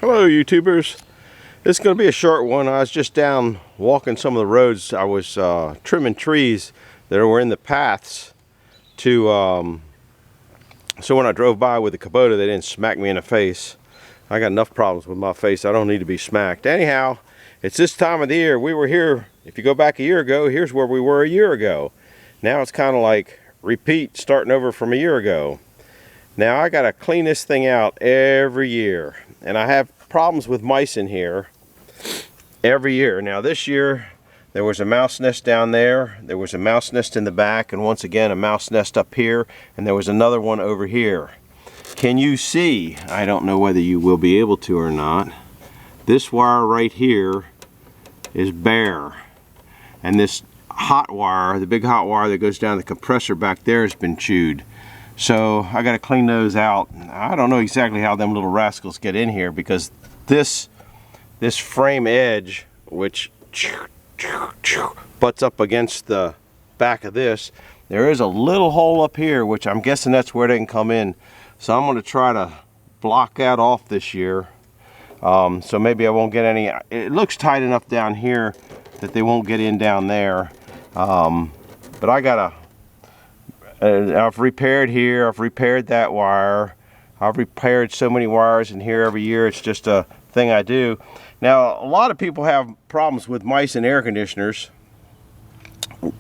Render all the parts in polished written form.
Hello YouTubers. This is going to be a short one. I was just down walking some of the roads. I was trimming trees that were in the paths to so when I drove by with the Kubota they didn't smack me in the face. I got enough problems with my face. I don't need to be smacked. Anyhow, it's this time of the year. We were here, if you go back a year ago, here's where we were a year ago. Now it's kind of like repeat, starting over from a year ago. Now I got to clean this thing out every year, and I have problems with mice in here every year. Now this year there was a mouse nest down there, there was a mouse nest in the back, and once again a mouse nest up here, and there was another one over here. Can you see? I don't know whether you will be able to or not. This wire right here is bare, and this hot wire, the big hot wire that goes down the compressor back there, has been chewed. So I got to clean those out. I don't know exactly how them little rascals get in here, because this frame edge, which butts up against the back of this, there is a little hole up here, which I'm guessing that's where they can come in. So I'm going to try to block that off this year. So maybe I won't get any. It looks tight enough down here that they won't get in down there. But I gotta. I've repaired here, I've repaired that wire, I've repaired so many wires in here every year. It's just a thing I do. Now a lot of people have problems with mice and air conditioners.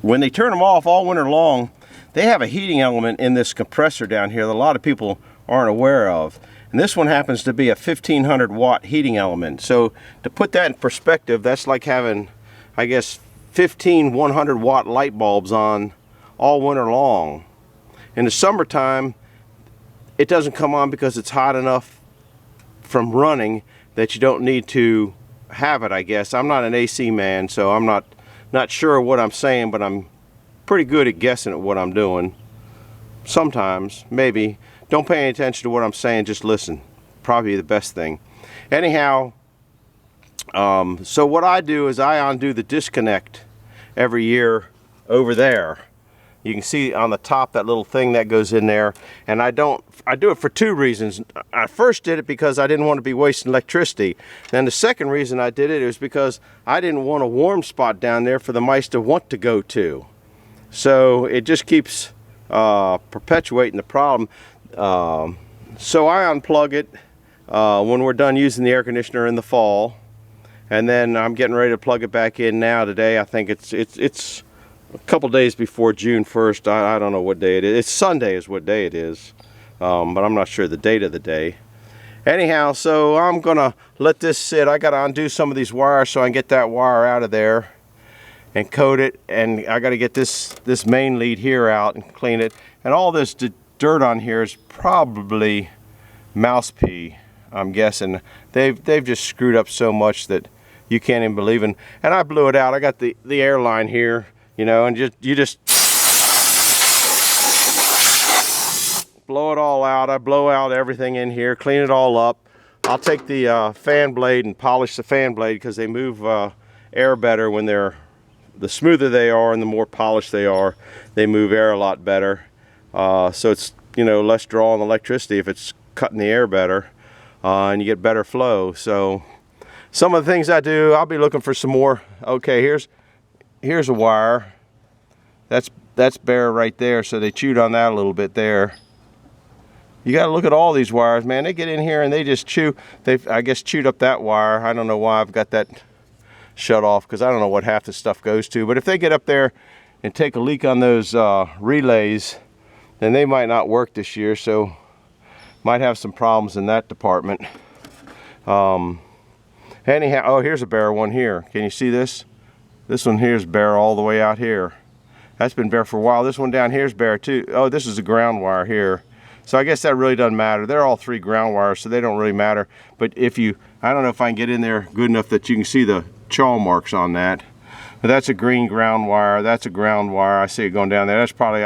When they turn them off all winter long, they have a heating element in this compressor down here that a lot of people aren't aware of. And this one happens to be a 1500 watt heating element. So to put that in perspective, that's like having, I guess, 15 100 watt light bulbs on all winter long. In the summertime, it doesn't come on because it's hot enough from running that you don't need to have it, I guess. I'm not an AC man, so I'm not sure what I'm saying, but I'm pretty good at guessing at what I'm doing. Sometimes, maybe. Don't pay any attention to what I'm saying, just listen. Probably the best thing. Anyhow, so what I do is I undo the disconnect every year over there. You can see on the top that little thing that goes in there, and I do it for two reasons. I first did it because I didn't want to be wasting electricity. Then the second reason I did it was because I didn't want a warm spot down there for the mice to want to go to. So it just keeps perpetuating the problem. So I unplug it when we're done using the air conditioner in the fall, and then I'm getting ready to plug it back in now today. I think it's a couple days before June 1st. I don't know what day it is. It's Sunday is what day it is, but I'm not sure the date of the day. Anyhow, so I'm gonna let this sit. I gotta undo some of these wires so I can get that wire out of there and coat it, and I gotta get this main lead here out and clean it. And all this dirt on here is probably mouse pee, I'm guessing. They've just screwed up so much that you can't even believe it. And I blew it out. I got the air line here, you know, and you just blow it all out. I blow out everything in here, clean it all up. I'll take the fan blade and polish the fan blade, because they move air better when the smoother they are and the more polished they are, they move air a lot better. So it's, you know, less draw on electricity if it's cutting the air better, and you get better flow. So some of the things I do, I'll be looking for some more. Okay, here's a wire. That's bare right there, so they chewed on that a little bit there. You got to look at all these wires, man. They get in here and they just chew. They've, I guess, chewed up that wire. I don't know why I've got that shut off, because I don't know what half this stuff goes to. But if they get up there and take a leak on those relays, then they might not work this year, so might have some problems in that department. Anyhow, oh, here's a bare one here. Can you see this? This one here is bare all the way out here. That's been bare for a while. This one down here is bare too. Oh, this is a ground wire here. So I guess that really doesn't matter. They're all three ground wires, so they don't really matter. But if you, I don't know if I can get in there good enough that you can see the chaw marks on that. But that's a green ground wire. That's a ground wire. I see it going down there. That's probably,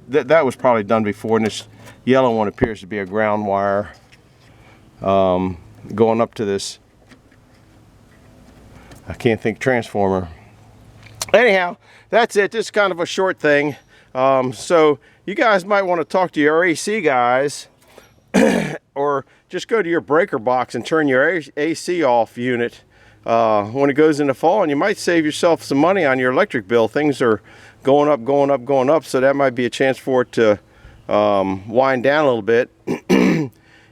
that was probably done before, and this yellow one appears to be a ground wire going up to this, I can't think, transformer. Anyhow, that's it. This is kind of a short thing. So you guys might want to talk to your AC guys or just go to your breaker box and turn your AC off unit when it goes into fall, and you might save yourself some money on your electric bill. Things are going up, going up, going up, so that might be a chance for it to wind down a little bit.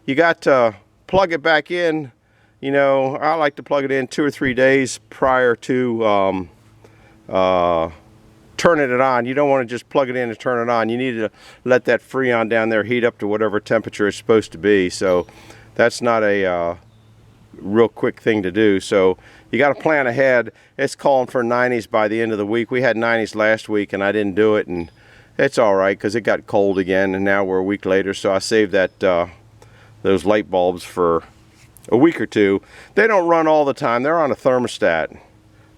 You got to plug it back in. You know, I like to plug it in 2 or 3 days prior to turning it on. You don't want to just plug it in and turn it on. You need to let that Freon down there heat up to whatever temperature it's supposed to be. So that's not a real quick thing to do. So you got to plan ahead. It's calling for 90s by the end of the week. We had 90s last week and I didn't do it, and it's all right because it got cold again, and now we're a week later. So I saved that those light bulbs for a week or two. They don't run all the time. They're on a thermostat.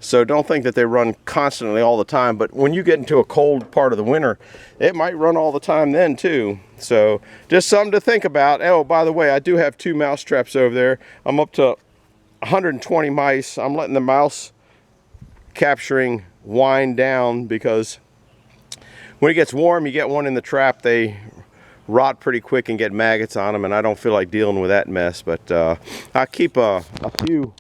So don't think that they run constantly all the time, but when you get into a cold part of the winter, it might run all the time then too. So just something to think about. Oh, by the way, I do have 2 mouse traps over there. I'm up to 120 mice. I'm letting the mouse capturing wind down because when it gets warm, you get one in the trap, they rot pretty quick and get maggots on them, and I don't feel like dealing with that mess. But I keep a few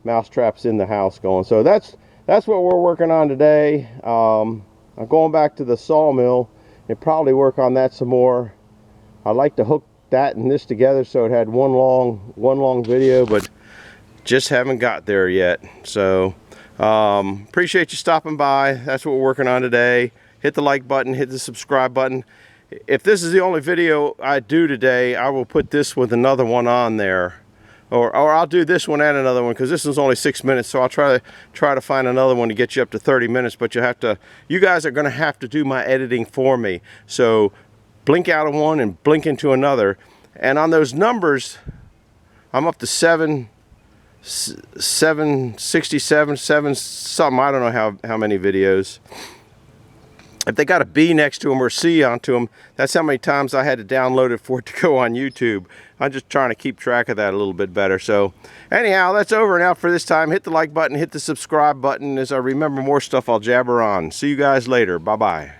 mouse traps in the house going. So that's what we're working on today. I'm going back to the sawmill and probably work on that some more. I like to hook that and this together so it had one long video, but just haven't got there yet. So appreciate you stopping by. That's what we're working on today. Hit the like button, hit the subscribe button. If this is the only video I do today, I will put this with another one on there. Or I'll do this one and another one, because this one's only 6 minutes, so I'll try to find another one to get you up to 30 minutes. But you guys are going to have to do my editing for me. So blink out of one and blink into another. And on those numbers, I'm up to 767, 7 something. I don't know how many videos. If they got a B next to them or a C onto them, that's how many times I had to download it for it to go on YouTube. I'm just trying to keep track of that a little bit better. So anyhow, that's over and out for this time. Hit the like button, hit the subscribe button. As I remember more stuff, I'll jabber on. See you guys later. Bye-bye.